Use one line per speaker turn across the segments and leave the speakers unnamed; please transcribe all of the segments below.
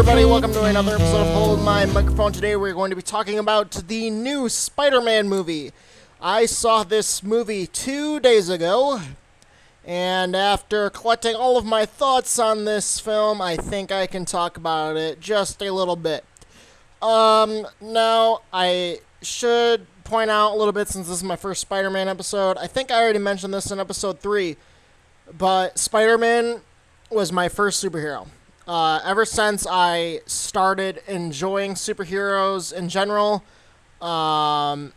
everybody, welcome to another episode of Hold My Microphone. Today we're going to be talking about the new Spider-Man movie. I saw this movie 2 days ago, and after collecting all of my thoughts on this film, I think I can talk about it just a little bit. Now, I should point out a little bit, since this is my first Spider-Man episode. I think I already mentioned this in episode 3, but Spider-Man was my first superhero. Ever since I started enjoying superheroes in general, and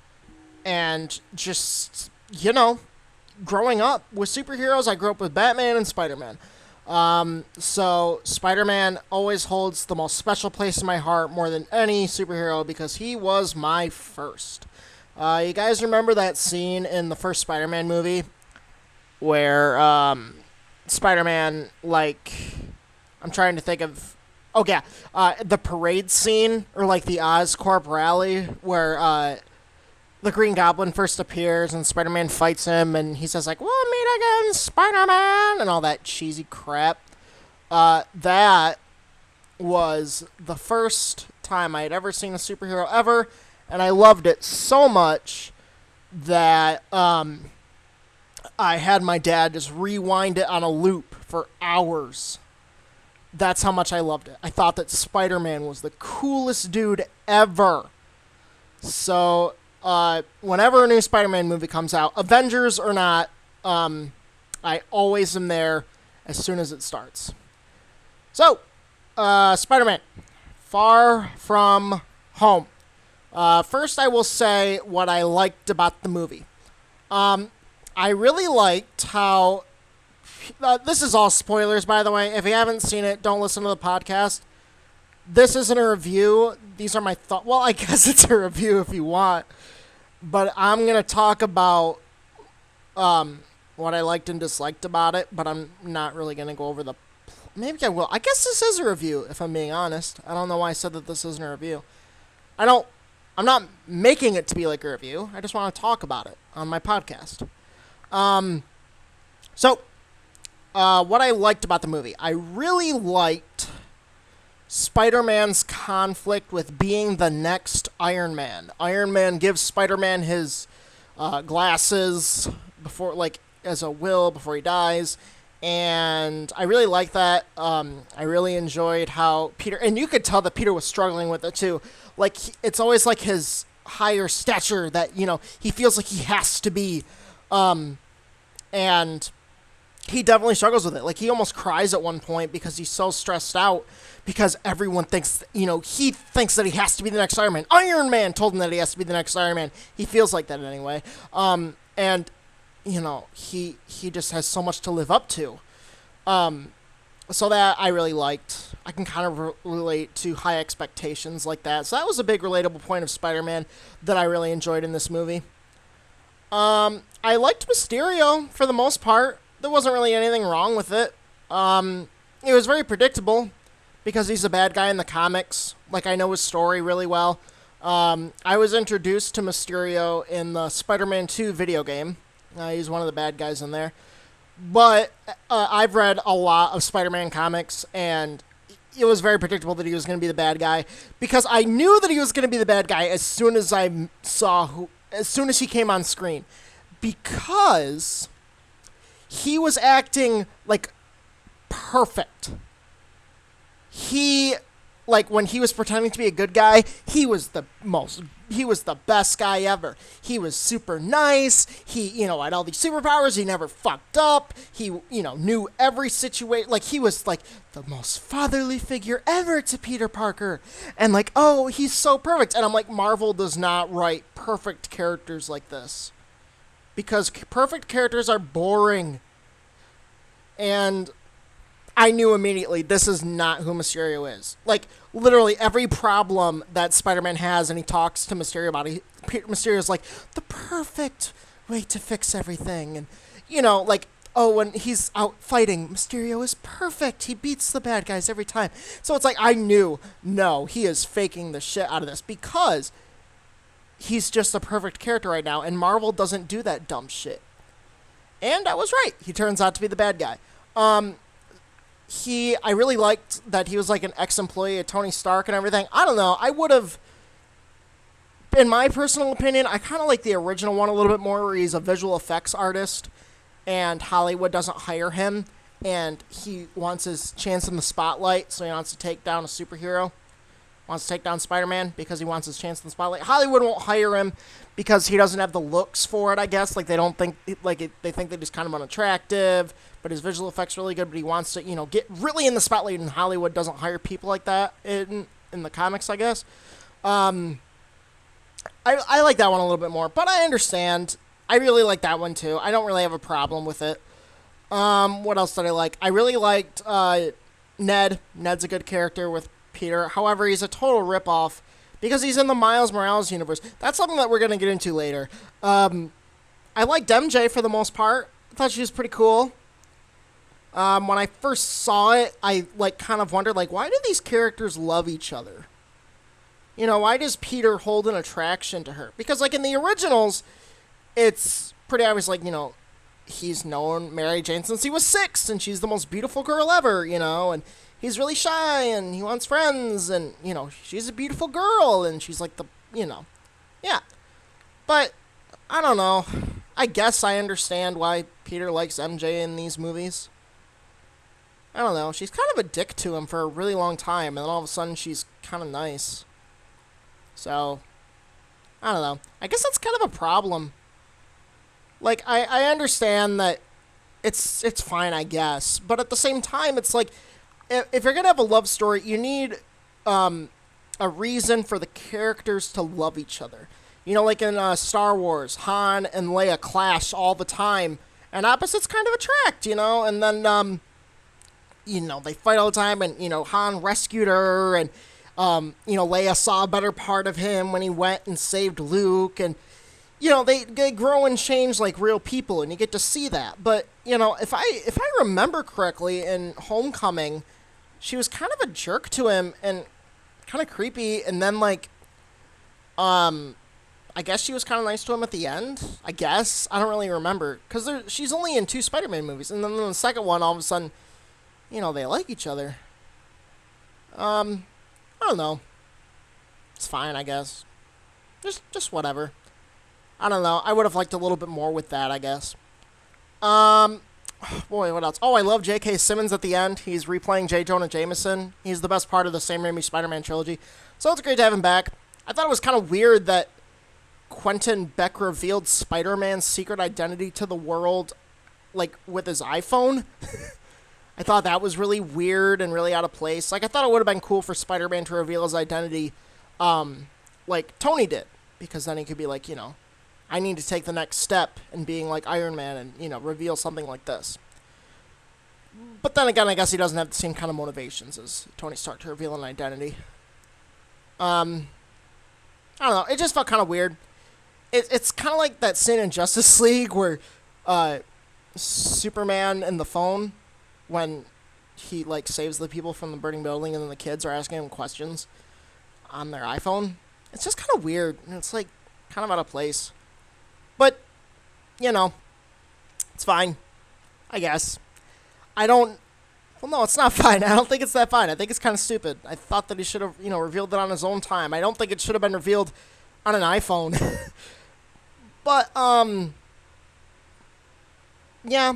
just, growing up with superheroes, I grew up with Batman and Spider-Man. So Spider-Man always holds the most special place in my heart more than any superhero because he was my first. You guys remember that scene in the first Spider-Man movie where, Spider-Man, I'm trying to think of... Oh, yeah. The parade scene, or, the Oscorp rally, where, the Green Goblin first appears, and Spider-Man fights him, and he says, we'll meet again, Spider-Man, and all that cheesy crap. That was the first time I had ever seen a superhero ever, and I loved it so much that, I had my dad just rewind it on a loop for hours. That's how much I loved it. I thought that Spider-Man was the coolest dude ever. So, whenever a new Spider-Man movie comes out, Avengers or not, I always am there as soon as it starts. So, Spider-Man, Far From Home. First, I will say what I liked about the movie. I really liked how... this is all spoilers, by the way. If you haven't seen it, don't listen to the podcast. This isn't a review. These are my thoughts. Well, I guess it's a review if you want. But I'm going to talk about what I liked and disliked about it. But I'm not really going to go over the... Maybe I will. I guess this is a review, if I'm being honest. I don't know why I said that this isn't a review. I'm not making it to be like a review. I just want to talk about it on my podcast. What I liked about the movie, I really liked Spider-Man's conflict with being the next Iron Man. Iron Man gives Spider-Man his glasses before, as a will before he dies, and I really liked that. I really enjoyed how Peter, and you could tell that Peter was struggling with it too. It's always his higher stature that, he feels like he has to be, and he definitely struggles with it. He almost cries at one point because he's so stressed out because everyone thinks, he thinks that he has to be the next Iron Man. Iron Man told him that he has to be the next Iron Man. He feels like that anyway. And, he just has so much to live up to. So that I really liked. I can kind of relate to high expectations like that. So that was a big relatable point of Spider-Man that I really enjoyed in this movie. I liked Mysterio for the most part. There wasn't really anything wrong with it. It was very predictable because he's a bad guy in the comics. I know his story really well. I was introduced to Mysterio in the Spider-Man 2 video game. He's one of the bad guys in there. But I've read a lot of Spider-Man comics, and it was very predictable that he was going to be the bad guy because I knew that he was going to be the bad guy as soon as as soon as he came on screen, because he was acting perfect. When he was pretending to be a good guy, he was the best guy ever. He was super nice. He, had all these superpowers. He never fucked up. He, knew every situation. He was, the most fatherly figure ever to Peter Parker. And, oh, he's so perfect. And I'm like, Marvel does not write perfect characters like this. Because perfect characters are boring. And I knew immediately this is not who Mysterio is. Literally every problem that Spider-Man has and he talks to Mysterio about it, Mysterio's the perfect way to fix everything. And, when he's out fighting, Mysterio is perfect. He beats the bad guys every time. So it's I knew, no, he is faking the shit out of this because he's just a perfect character right now, and Marvel doesn't do that dumb shit. And I was right. He turns out to be the bad guy. I really liked that he was like an ex-employee of Tony Stark and everything. I don't know. I would have, in my personal opinion, I kind of like the original one a little bit more, where he's a visual effects artist, and Hollywood doesn't hire him, and he wants his chance in the spotlight, so he wants to take down a superhero. Wants to take down Spider-Man because he wants his chance in the spotlight. Hollywood won't hire him because he doesn't have the looks for it, I guess. Like, they don't think, they think that he's kind of unattractive, but his visual effects really good, but he wants to, get really in the spotlight, and Hollywood doesn't hire people like that in the comics, I guess. I like that one a little bit more, but I understand. I really like that one too. I don't really have a problem with it. What else did I like? I really liked Ned. Ned's a good character with Peter. However, he's a total ripoff because he's in the Miles Morales universe. That's something that we're going to get into later. I liked MJ for the most part. I thought she was pretty cool. When I first saw it, I kind of wondered why do these characters love each other? Why does Peter hold an attraction to her? Because in the originals, it's pretty obvious, he's known Mary Jane since he was 6, and she's the most beautiful girl ever, and he's really shy, and he wants friends, and, she's a beautiful girl, and she's yeah. But, I don't know. I guess I understand why Peter likes MJ in these movies. I don't know. She's kind of a dick to him for a really long time, and then all of a sudden she's kind of nice. So, I don't know. I guess that's kind of a problem. I understand that it's fine, I guess. But at the same time, it's if you're going to have a love story, you need a reason for the characters to love each other. In Star Wars, Han and Leia clash all the time, and opposites kind of attract, and then, they fight all the time, and, Han rescued her, and Leia saw a better part of him when he went and saved Luke, and, they grow and change like real people, and you get to see that. But, if I remember correctly, in Homecoming, she was kind of a jerk to him, and kind of creepy, and then, I guess she was kind of nice to him at the end, I guess. I don't really remember, because she's only in 2 Spider-Man movies, and then in the second one, all of a sudden, they like each other. I don't know. It's fine, I guess. Just whatever. I don't know. I would have liked a little bit more with that, I guess. Boy, what else? Oh, I love J.K. Simmons at the end. He's replaying J. Jonah Jameson. He's the best part of the Sam Raimi Spider-Man trilogy. So it's great to have him back. I thought it was kind of weird that Quentin Beck revealed Spider-Man's secret identity to the world, with his iPhone. I thought that was really weird and really out of place. I thought it would have been cool for Spider-Man to reveal his identity, like Tony did. Because then he could be I need to take the next step in being like Iron Man and, reveal something like this. But then again, I guess he doesn't have the same kind of motivations as Tony Stark to reveal an identity. I don't know. It just felt kind of weird. It's kind of like that scene in Justice League where Superman and the phone, when he saves the people from the burning building and then the kids are asking him questions on their iPhone. It's just kind of weird. And it's kind of out of place. But, it's fine. I guess. Well, no, it's not fine. I don't think it's that fine. I think it's kind of stupid. I thought that he should have, revealed it on his own time. I don't think it should have been revealed on an iPhone. But, yeah.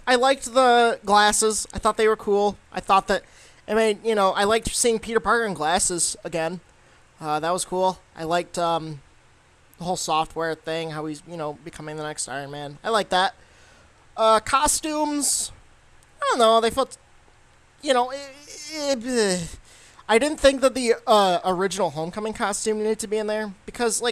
I liked the glasses. I thought they were cool. I thought that, I liked seeing Peter Parker in glasses again. That was cool. I liked, the whole software thing, how he's, becoming the next Iron Man. I like that. Costumes, I don't know, they felt, I didn't think that the original Homecoming costume needed to be in there, because,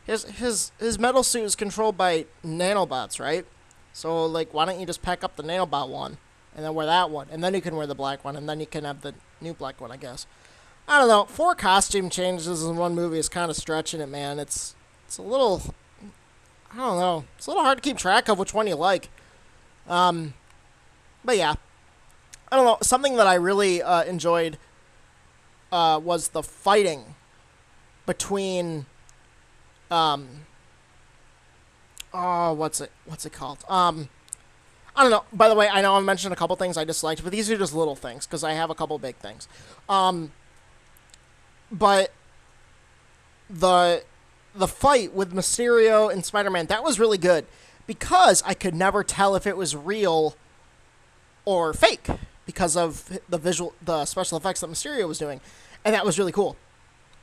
his metal suit is controlled by nanobots, right? So, why don't you just pack up the nanobot one, and then wear that one, and then you can wear the black one, and then you can have the new black one, I guess. I don't know, 4 costume changes in one movie is kind of stretching it, man. It's a little, I don't know, it's a little hard to keep track of which one you like. But yeah, I don't know, something that I really enjoyed was the fighting between, what's it called? I don't know. By the way, I know I mentioned a couple things I disliked, but these are just little things because I have a couple big things. But the the fight with Mysterio and Spider-Man, that was really good because I could never tell if it was real or fake because of the special effects that Mysterio was doing, and that was really cool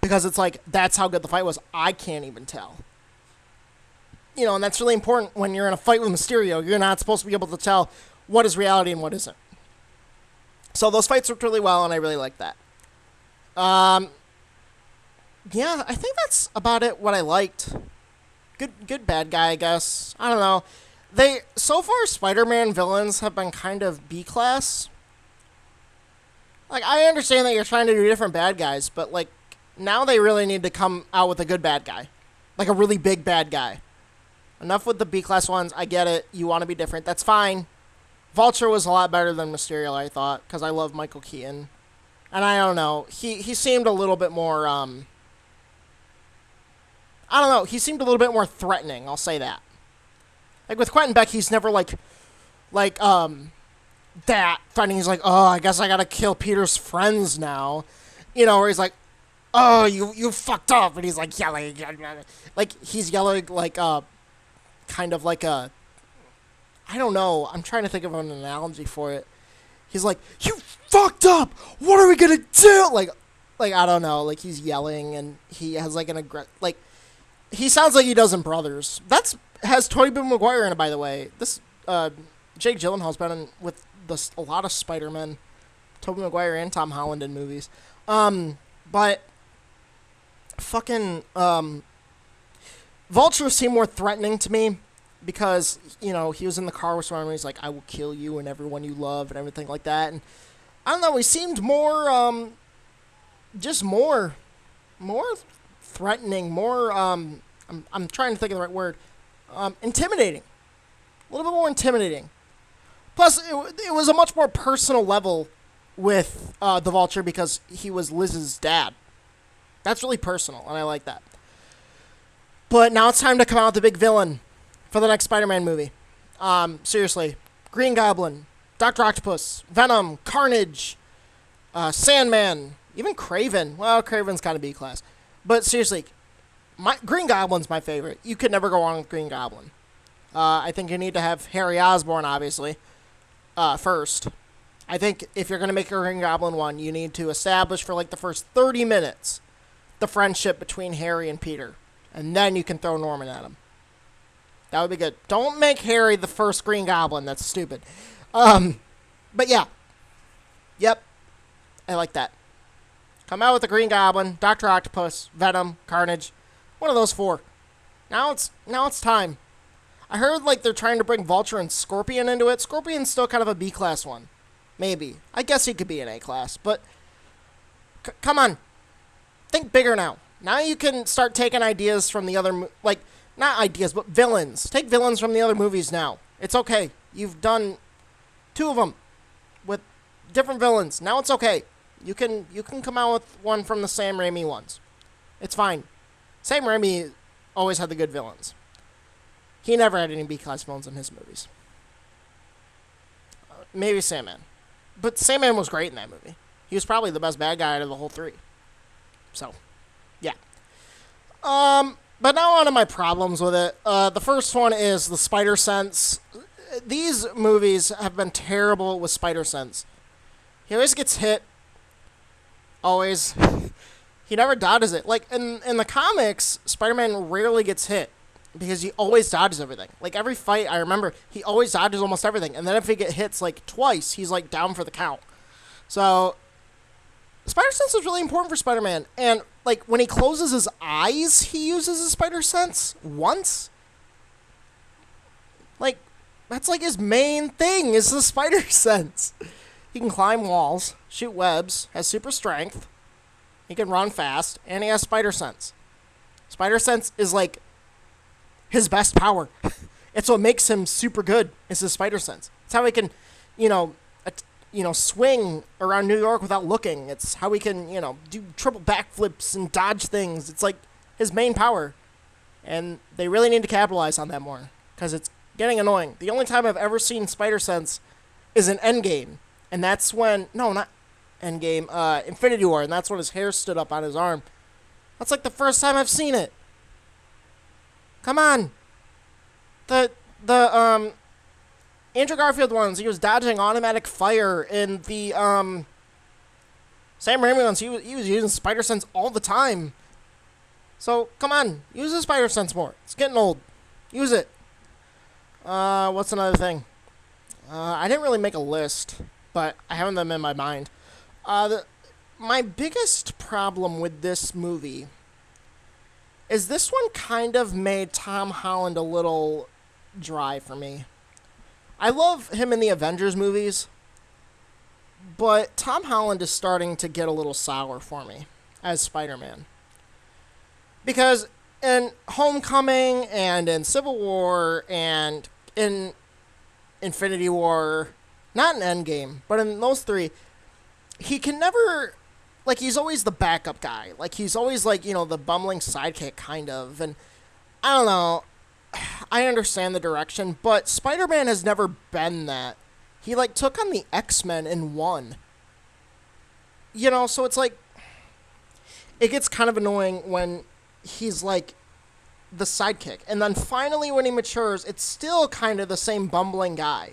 because it's like that's how good the fight was. I can't even tell. And that's really important when you're in a fight with Mysterio. You're not supposed to be able to tell what is reality and what isn't. So those fights worked really well, and I really liked that. Yeah, I think that's about it. What I liked. Good bad guy, I guess. I don't know. So far Spider-Man villains have been kind of B class. Like, I understand that you're trying to do different bad guys, but like now they really need to come out with a good bad guy, like a really big bad guy. Enough with the B class ones. I get it. You want to be different. That's fine. Vulture was a lot better than Mysterio, I thought, because I love Michael Keaton. And I don't know. He seemed a little bit more, I don't know. He seemed a little bit more threatening. I'll say that. Like with Quentin Beck, he's never that threatening. He's like, oh, I guess I gotta kill Peter's friends now. Where he's like, oh, you fucked up. And he's like yelling. Like, he's yelling like, kind of like a, I don't know. I'm trying to think of an analogy for it. He's like, you fucked up. What are we gonna do? Like I don't know. Like he's yelling and he has like he sounds like he does in Brothers. Has Tobey Maguire in it, by the way. This Jake Gyllenhaal's been in with a lot of Spider-Man, Tobey Maguire and Tom Holland in movies. But fucking Vulture seemed more threatening to me because, he was in the car with someone and he's like, I will kill you and everyone you love and everything like that. And I don't know, he seemed more, just more threatening, more, I'm trying to think of the right word, intimidating. A little bit more intimidating. Plus, it was a much more personal level with the Vulture because he was Liz's dad. That's really personal, and I like that. But now it's time to come out with the big villain for the next Spider-Man movie. Seriously. Green Goblin, Dr. Octopus, Venom, Carnage, Sandman, even Kraven. Well, Kraven's kind of B-class. But seriously, Green Goblin's my favorite. You could never go wrong with Green Goblin. I think you need to have Harry Osborn, obviously, first. I think if you're going to make a Green Goblin one, you need to establish for like the first 30 minutes the friendship between Harry and Peter. And then you can throw Norman at him. That would be good. Don't make Harry the first Green Goblin. That's stupid. But yeah. Yep. I like that. Come out with the Green Goblin, Dr. Octopus, Venom, Carnage. One of those four. Now it's time. I heard like they're trying to bring Vulture and Scorpion into it. Scorpion's still kind of a B-class one. Maybe. I guess he could be an A-class. But come on. Think bigger now. Now you can start taking ideas from the other, not ideas, but villains. Take villains from the other movies now. It's okay. You've done 2 of them with different villains. Now it's okay. You can come out with one from the Sam Raimi ones. It's fine. Sam Raimi always had the good villains. He never had any B-class villains in his movies. Maybe Sandman. But Sandman was great in that movie. He was probably the best bad guy out of the whole 3. So, yeah. But now on to my problems with it. The first one is the Spider-Sense. These movies have been terrible with Spider-Sense. He always gets hit. Always. He never dodges it. Like, in the comics, Spider-Man rarely gets hit. Because he always dodges everything. Like, every fight, I remember, he always dodges almost everything. And then if he gets hits, like, twice, he's, like, down for the count. So, Spider-Sense is really important for Spider-Man. And, like, when he closes his eyes, he uses his Spider-Sense once. Like, that's, like, his main thing is the Spider-Sense. He can climb walls, shoot webs, has super strength. He can run fast, and he has Spider-Sense. Spider-Sense is, like, his best power. It's what makes him super good, is his Spider-Sense. It's how he can, swing around New York without looking. It's how he can, do triple backflips and dodge things. It's like his main power. And they really need to capitalize on that more. Because it's getting annoying. The only time I've ever seen Spider Sense is in Endgame, and that's when no, not Endgame, Infinity War, and that's when his hair stood up on his arm. That's like the first time I've seen it. Come on, the Andrew Garfield ones, he was dodging automatic fire. In the Sam Raimi ones, he was using Spider Sense all the time. So come on, use the Spider Sense more. It's getting old. Use it. What's another thing? I didn't really make a list, but I have them in my mind. My biggest problem with this movie is this one kind of made Tom Holland a little dry for me. I love him in the Avengers movies, but Tom Holland is starting to get a little sour for me as Spider-Man. Because in Homecoming and in Civil War and in Infinity War, not in Endgame, but in those three, he can never, like, he's always the backup guy. Like, he's always, like, the bumbling sidekick, kind of. And I don't know. I understand the direction, but Spider-Man has never been that. He, like, took on the X-Men and won. So it's like, it gets kind of annoying when he's, like, the sidekick. And then finally when he matures, it's still kind of the same bumbling guy.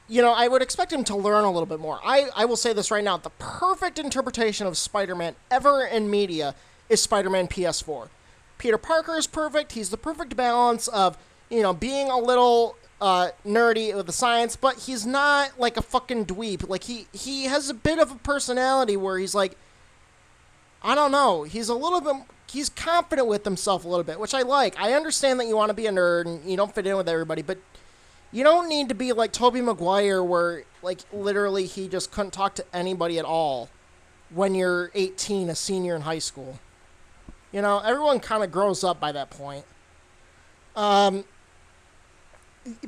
I would expect him to learn a little bit more. I will say this right now. The perfect interpretation of Spider-Man ever in media is Spider-Man PS4. Peter Parker is perfect. He's the perfect balance of, being a little nerdy with the science, but he's not like a fucking dweeb. Like, he has a bit of a personality where he's like, I don't know, he's confident with himself a little bit, which I like. I understand that you want to be a nerd and you don't fit in with everybody, but you don't need to be like Tobey Maguire where, like, literally he just couldn't talk to anybody at all when you're 18, a senior in high school. Everyone kind of grows up by that point.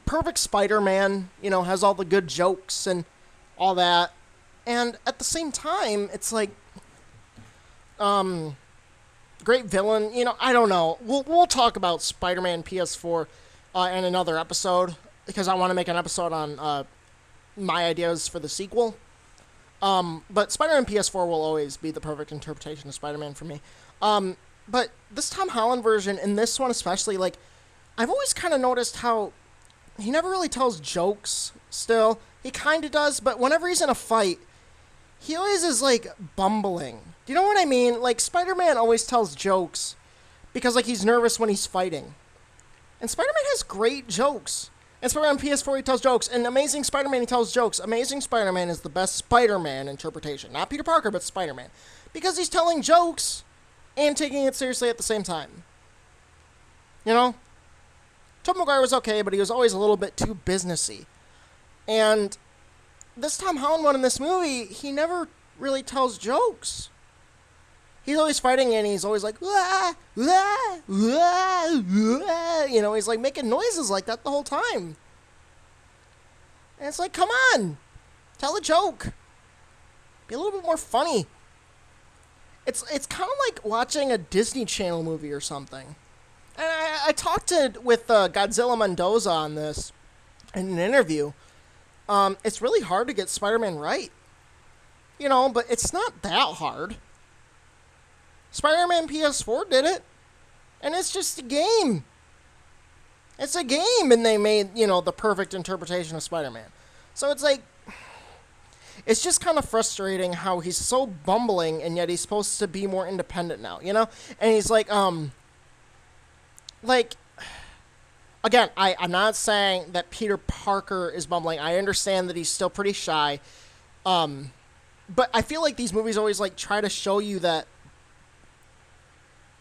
Perfect Spider-Man, has all the good jokes and all that. And at the same time, it's like, great villain. I don't know. We'll talk about Spider-Man PS4 in another episode, because I want to make an episode on my ideas for the sequel. But Spider-Man PS4 will always be the perfect interpretation of Spider-Man for me. But this Tom Holland version, and this one especially, like, I've always kind of noticed how he never really tells jokes still. He kind of does, but whenever he's in a fight, he always is, like, bumbling. Do you know what I mean? Like, Spider-Man always tells jokes because, like, he's nervous when he's fighting. And Spider-Man has great jokes. And Spider-Man PS4, he tells jokes. And Amazing Spider-Man, he tells jokes. Amazing Spider-Man is the best Spider-Man interpretation. Not Peter Parker, but Spider-Man. Because he's telling jokes and taking it seriously at the same time. Tobey Maguire was okay, but he was always a little bit too businessy. And this Tom Holland one in this movie, he never really tells jokes. He's always fighting and he's always like, wah, wah, wah, wah. He's like making noises like that the whole time. And it's like, come on, tell a joke. Be a little bit more funny. It's kind of like watching a Disney Channel movie or something. And I talked with Godzilla Mendoza on this in an interview. It's really hard to get Spider-Man right. But it's not that hard. Spider-Man PS4 did it. And it's just a game. It's a game, and they made, the perfect interpretation of Spider-Man. So it's like, it's just kind of frustrating how he's so bumbling, and yet he's supposed to be more independent now, And he's like, again, I'm not saying that Peter Parker is bumbling. I understand that he's still pretty shy. But I feel like these movies always, like, try to show you that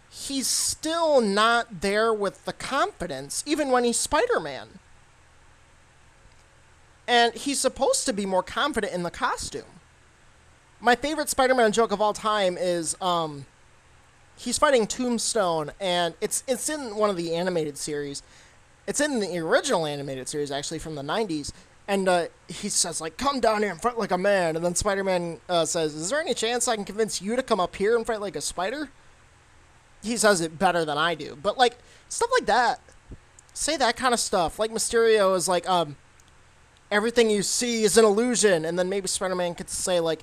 he's still not there with the confidence, even when he's Spider-Man. And he's supposed to be more confident in the costume. My favorite Spider-Man joke of all time is, he's fighting Tombstone, and it's in one of the animated series. It's in the original animated series, actually, from the 90s. And he says, like, come down here and fight like a man. And then Spider-Man says, is there any chance I can convince you to come up here and fight like a spider? He says it better than I do. But, like, stuff like that. say that kind of stuff. Like Mysterio is like, everything you see is an illusion, and then maybe Spider-Man could say like,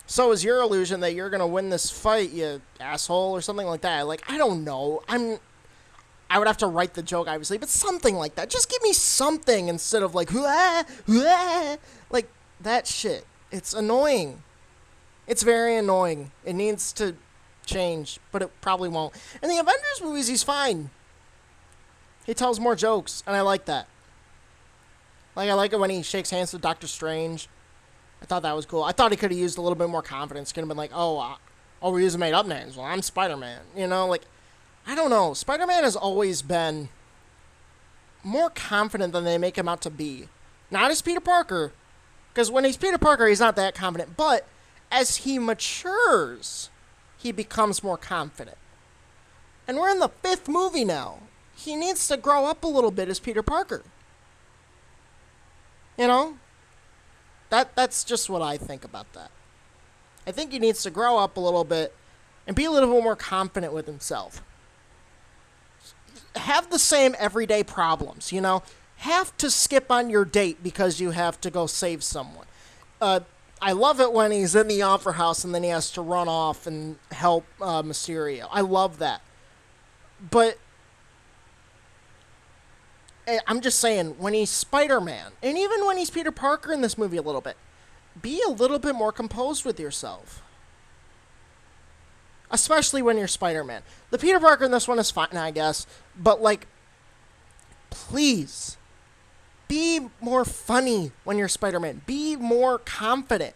so is your illusion that you're gonna win this fight, you asshole, or something like that. Like, I don't know. I would have to write the joke, obviously, but something like that. Just give me something instead of like, "Wah, wah," like that shit. It's annoying. It's very annoying. It needs to change, but it probably won't. In the Avengers movies, he's fine. He tells more jokes, and I like that. Like, I like it when he shakes hands with Doctor Strange. I thought that was cool. I thought he could have used a little bit more confidence. Could have been like, we're using made-up names. Well, I'm Spider-Man. You know, like, I don't know. Spider-Man has always been more confident than they make him out to be. Not as Peter Parker, because when he's Peter Parker, he's not that confident. But as he matures, he becomes more confident. And we're in the 5th movie now. He needs to grow up a little bit as Peter Parker. You know? That's just what I think about that. I think he needs to grow up a little bit and be a little bit more confident with himself. Have the same everyday problems, you know? Have to skip on your date because you have to go save someone. I love it when he's in the opera house and then he has to run off and help Mysterio. I love that. But I'm just saying, when he's Spider-Man, and even when he's Peter Parker in this movie a little bit, be a little bit more composed with yourself. Especially when you're Spider-Man. The Peter Parker in this one is fine, I guess, but, like, please, be more funny when you're Spider-Man. Be more confident.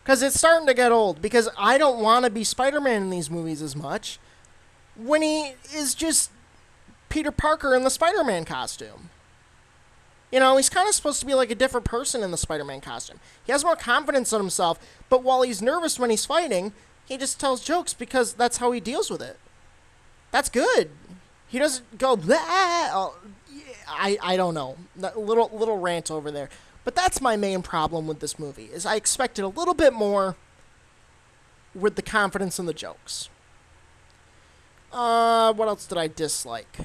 Because it's starting to get old, because I don't want to be Spider-Man in these movies as much when he is just Peter Parker in the Spider-Man costume. You know, he's kind of supposed to be like a different person in the Spider-Man costume. He has more confidence in himself, but while he's nervous when he's fighting, he just tells jokes because that's how he deals with it. That's good. He doesn't go, blah. Oh, yeah, I don't know. Little rant over there. But that's my main problem with this movie, is I expected a little bit more with the confidence in the jokes. What else did I dislike?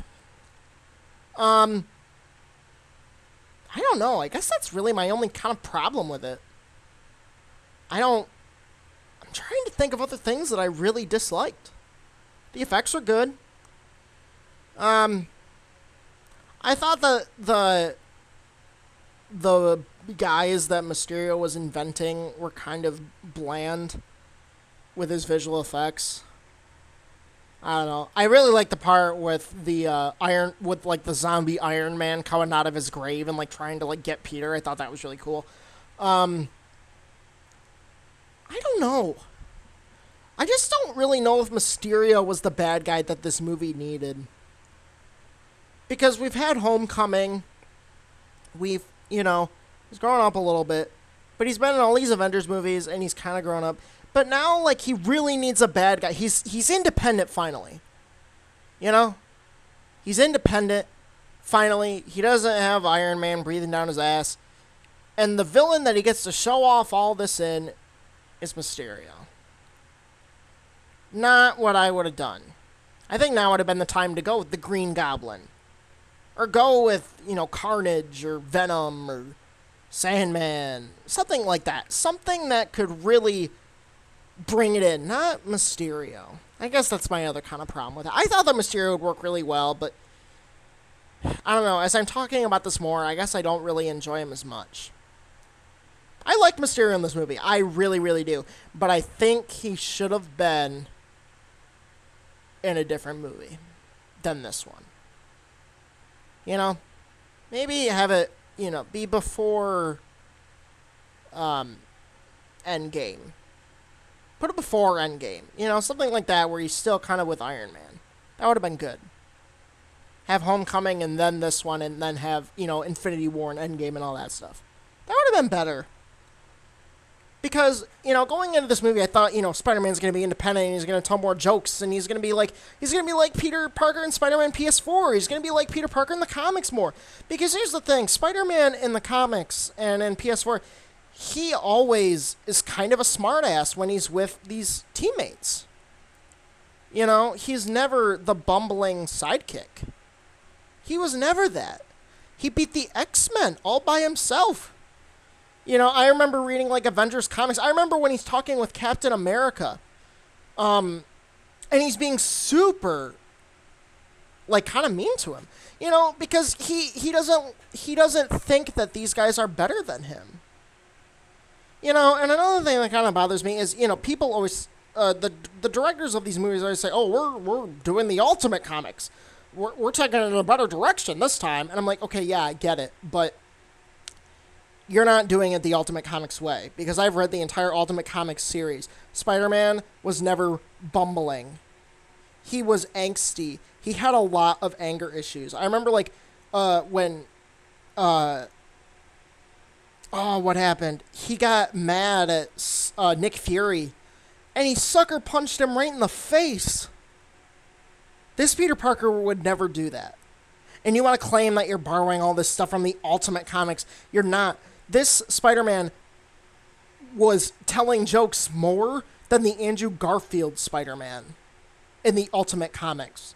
I don't know. I guess that's really my only kind of problem with it. I'm trying to think of other things that I really disliked. The effects were good. I thought the guys that Mysterio was inventing were kind of bland with his visual effects. I don't know. I really like the part with the the zombie Iron Man coming out of his grave and like trying to like get Peter. I thought that was really cool. I don't know. I just don't really know if Mysterio was the bad guy that this movie needed. Because we've had Homecoming. He's grown up a little bit. But he's been in all these Avengers movies and he's kind of grown up. But now, like, he really needs a bad guy. He's independent, finally. You know? He's independent, finally. He doesn't have Iron Man breathing down his ass. And the villain that he gets to show off all this in is Mysterio. Not what I would have done. I think now would have been the time to go with the Green Goblin. Or go with, Carnage or Venom or Sandman. Something like that. Something that could really bring it in, not Mysterio. I guess that's my other kind of problem with it. I thought that Mysterio would work really well, but I don't know. As I'm talking about this more, I guess I don't really enjoy him as much. I like Mysterio in this movie. I really, really do. But I think he should have been in a different movie than this one. Maybe have it, be before Endgame. Put it before Endgame. Something like that where he's still kind of with Iron Man. That would have been good. Have Homecoming and then this one and then have, Infinity War and Endgame and all that stuff. That would have been better. Because, going into this movie, I thought, Spider-Man's going to be independent and he's going to tell more jokes and he's going to be like Peter Parker in Spider-Man PS4. He's going to be like Peter Parker in the comics more. Because here's the thing, Spider-Man in the comics and in PS4, he always is kind of a smartass when he's with these teammates. He's never the bumbling sidekick. He was never that. He beat the X-Men all by himself. You know, I remember reading like Avengers comics. I remember when he's talking with Captain America. And he's being super like kind of mean to him. You know, because he doesn't think that these guys are better than him. You know, and another thing that kind of bothers me is, you know, people always the directors of these movies always say, "Oh, we're doing the Ultimate Comics. We're taking it in a better direction this time." And I'm like, "Okay, yeah, I get it, but you're not doing it the Ultimate Comics way, because I've read the entire Ultimate Comics series. Spider-Man was never bumbling. He was angsty. He had a lot of anger issues. I remember, like, when, what happened? He got mad at Nick Fury, and he sucker punched him right in the face. This Peter Parker would never do that. And you want to claim that you're borrowing all this stuff from the Ultimate Comics. You're not. This Spider-Man was telling jokes more than the Andrew Garfield Spider-Man in the Ultimate Comics.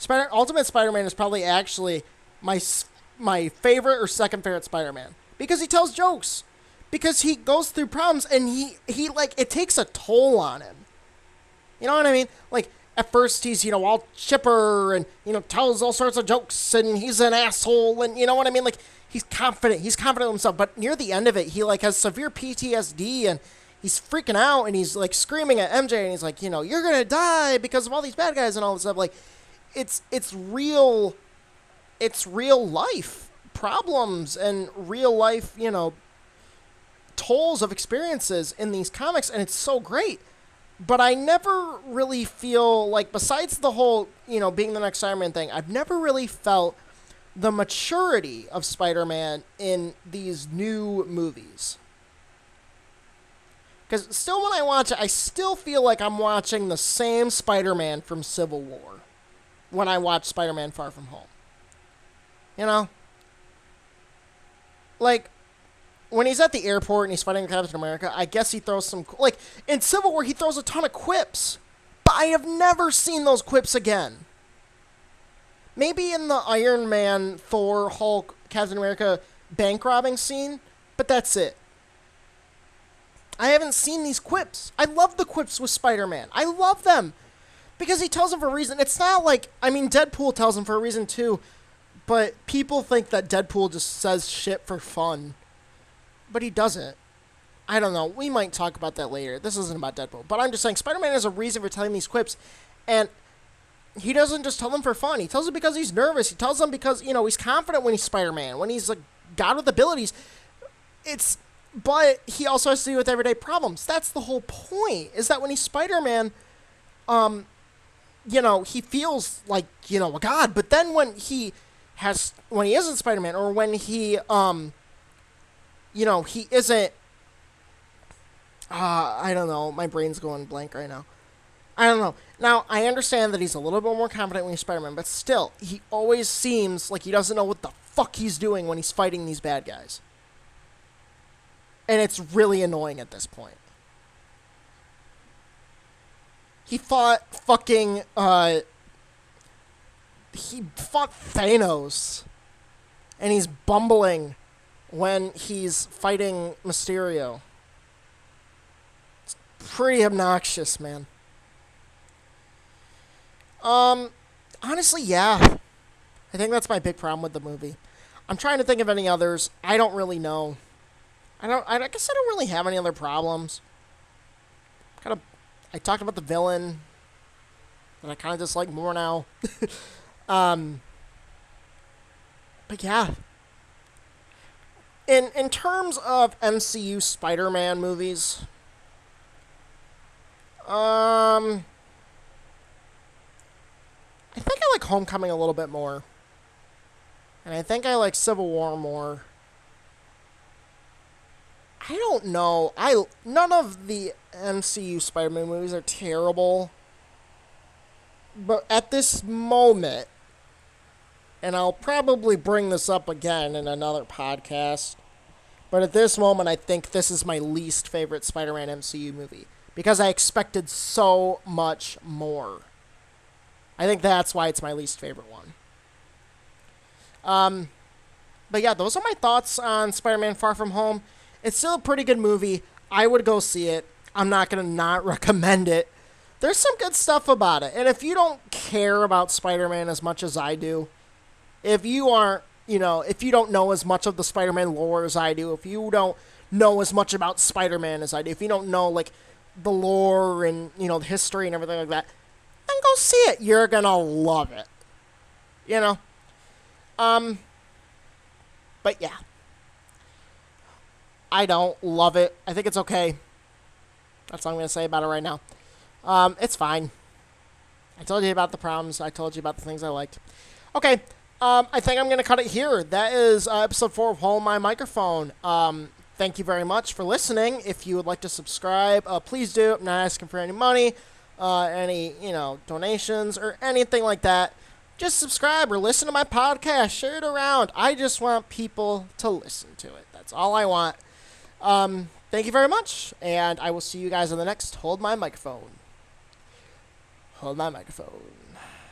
Ultimate Spider-Man is probably actually my favorite or second favorite Spider-Man, because he tells jokes, because he goes through problems, and he like, it takes a toll on him. You know what I mean? Like, at first he's, you know, all chipper and, you know, tells all sorts of jokes, and he's an asshole, and you know what I mean? Like, he's confident in himself, but near the end of it, he like has severe PTSD, and he's freaking out, and he's like screaming at MJ, and he's like, you know, "You're gonna die because of all these bad guys," and all this stuff. Like, it's real life problems and real life, you know, tolls of experiences in these comics, and it's so great. But I never really feel like, besides the whole, you know, being the next Iron Man thing, I've never really felt the maturity of Spider-Man in these new movies. Because still, when I watch it, I still feel like I'm watching the same Spider-Man from Civil War when I watch Spider-Man Far From Home. You know? Like, when he's at the airport and he's fighting Captain America, I guess he throws some... Like, in Civil War, he throws a ton of quips. But I have never seen those quips again. Maybe in the Iron Man, Thor, Hulk, Captain America bank robbing scene, but that's it. I haven't seen these quips. I love the quips with Spider-Man. I love them. Because he tells them for a reason. It's not like... I mean, Deadpool tells them for a reason, too. But people think that Deadpool just says shit for fun. But he doesn't. I don't know. We might talk about that later. This isn't about Deadpool. But I'm just saying, Spider-Man has a reason for telling these quips. And he doesn't just tell them for fun. He tells them because he's nervous. He tells them because, you know, he's confident when he's Spider-Man. When he's a god with abilities. But he also has to deal with everyday problems. That's the whole point. Is that when he's Spider-Man, you know, he feels like, you know, a god. But then when he isn't Spider-Man, or when he, you know, he isn't, I don't know, my brain's going blank right now. I don't know. Now, I understand that he's a little bit more confident when he's Spider-Man, but still, he always seems like he doesn't know what the fuck he's doing when he's fighting these bad guys. And it's really annoying at this point. He fought fucking, he fought Thanos. And he's bumbling when he's fighting Mysterio. It's pretty obnoxious, man. Honestly, yeah. I think that's my big problem with the movie. I'm trying to think of any others. I don't really know. I guess I don't really have any other problems. I talked about the villain that I kind of dislike more now. But yeah. In terms of MCU Spider-Man movies, I think I like Homecoming a little bit more. And I think I like Civil War more. I don't know. None of the MCU Spider-Man movies are terrible. But at this moment, and I'll probably bring this up again in another podcast, but at this moment, I think this is my least favorite Spider-Man MCU movie. Because I expected so much more. I think that's why it's my least favorite one. But yeah, those are my thoughts on Spider-Man Far From Home. It's still a pretty good movie. I would go see it. I'm not going to not recommend it. There's some good stuff about it. And if you don't care about Spider-Man as much as I do, if you aren't, if you don't know as much of the Spider-Man lore as I do, if you don't know as much about Spider-Man as I do, if you don't know, like, the lore and, the history and everything like that, then go see it. You're going to love it. You know? But yeah. I don't love it. I think it's okay. That's all I'm going to say about it right now. It's fine. I told you about the problems. I told you about the things I liked. Okay. I think I'm going to cut it here. That is episode 4 of Hold My Microphone. Thank you very much for listening. If you would like to subscribe, please do. I'm not asking for any money, any, donations or anything like that. Just subscribe or listen to my podcast. Share it around. I just want people to listen to it. That's all I want. Thank you very much, and I will see you guys on the next Hold My Microphone. Hold My Microphone.